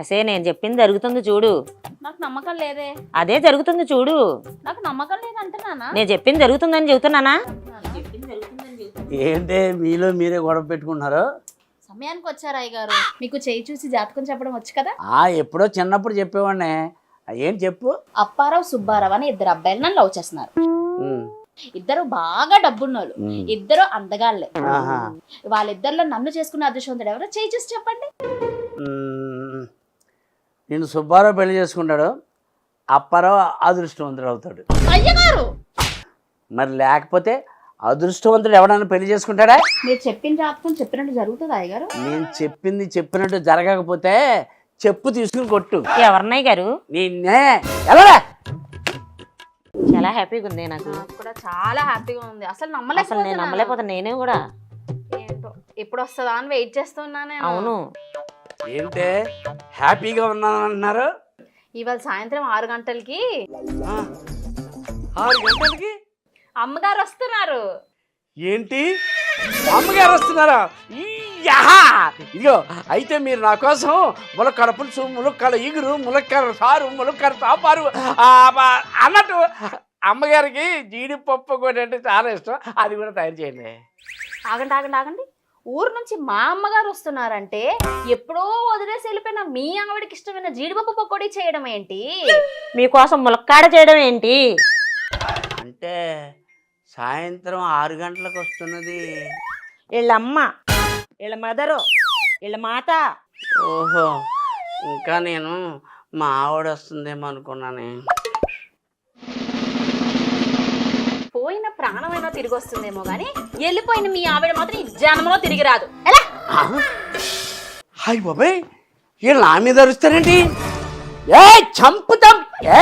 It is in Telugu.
అసే నేను చెప్పింది జరుగుతుంది చూడు. నాకు నమ్మకం లేదే. అదే జరుగుతుంది చూడు. నాకు నమ్మకం లేదంటున్నానా? నేను చెప్పింది జరుగుతుందని చెబుతున్నానా? ఏంటే మీలో మీరే గొడవ పెట్టుకుంటున్నారు? సమయానికి వచ్చారు అయ్యగారు. మీకు చేయి చూసి జాతకం చెప్పడం వచ్చు కదా? ఎప్పుడో చిన్నప్పుడు చెప్పేవాడినే. ఏం చెప్పు. అప్పారావు సుబ్బారావు అని ఇద్దరు అబ్బాయిలు నన్ను లవ్ చేస్తున్నారు. ఇద్దరు బాగా డబ్బున్నోళ్ళు, ఇద్దరు అందగాళ్ళే. వాళ్ళిద్దరిలో నన్ను చేసుకున్న అదృష్టవంతుడు ఎవరో చేయి చూసి చెప్పండి. నేను సుబ్బారావు పెళ్లి చేసుకుంటాడు, అప్పారావు అదృష్టవంతుడు అవుతాడు. అయ్యగారు మరి లేకపోతే అదృష్టవంతుడు ఎవడన్నా పెళ్లి చేసుకుంటాడా? మీరు చెప్పిన జాతకం చెప్పినట్టు జరుగుతుంది అయ్యగారు. నేను చెప్పింది చెప్పినట్టు జరగకపోతే చెప్పు తీసుకుని కొట్టు. ఎవరినాయి గారు? నిన్నే. ఎలా చాలా హ్యాపీగా ఉంది నాకు. కూడా చాలా హ్యాపీగా ఉంది. అసలు నేను నమ్మలేకపోతాను. నేనే కూడా ఏంటో ఎప్పుడు వస్తుందా అని వెయిట్ చేస్తున్నాను. అవును. ఏంటే హ్యాపీగా ఉన్నాను అంటున్నారు? ఇవాళ సాయంత్రం 6 గంటలకి 6 గంటలకి అమ్మగారు వస్తున్నారు. ఏంటి అమ్మగారు వస్తున్నారా? ఇదిగో అయితే మీరు నా కోసం ములక్కర పులుసు, ములక్కర ఇగురు, ములక్కర సారు, ములక్కర సాంబారు అన్నట్టు అమ్మగారికి జీడిపప్పు కూడా అంటే చాలా ఇష్టం. అది కూడా తయారు చేయండి. ఆగండి ఆగండి ఆగండి. ఊరు నుంచి మా అమ్మగారు వస్తున్నారంటే ఎప్పుడో వదిలేసి వెళ్ళిపోయిన మీ ఆవిడకి ఇష్టమైన జీడిపప్పు పకోడీ చేయడం ఏంటి? మీకోసం ములక్కాడ చేయడం ఏంటి? అంటే సాయంత్రం 6 గంటలకు వస్తున్నది వీళ్ళ అమ్మ, వీళ్ళ మదరు, వీళ్ళ మాత. ఓహో, ఇంకా నేను మా ఆవిడ వస్తుందేమో అనుకున్నానే. పోయిన ప్రాణమైనా తిరిగి వస్తుందేమో గానీ వెళ్ళిపోయిన మీ ఆవిడ మాత్రం ఈ జన్మలో తిరిగి రాదు. ఎలా? హాయ్ బాబాయ్, వీళ్ళు నా మీద అరుస్తారేంటి? ఏ చంపుతాం. ఏ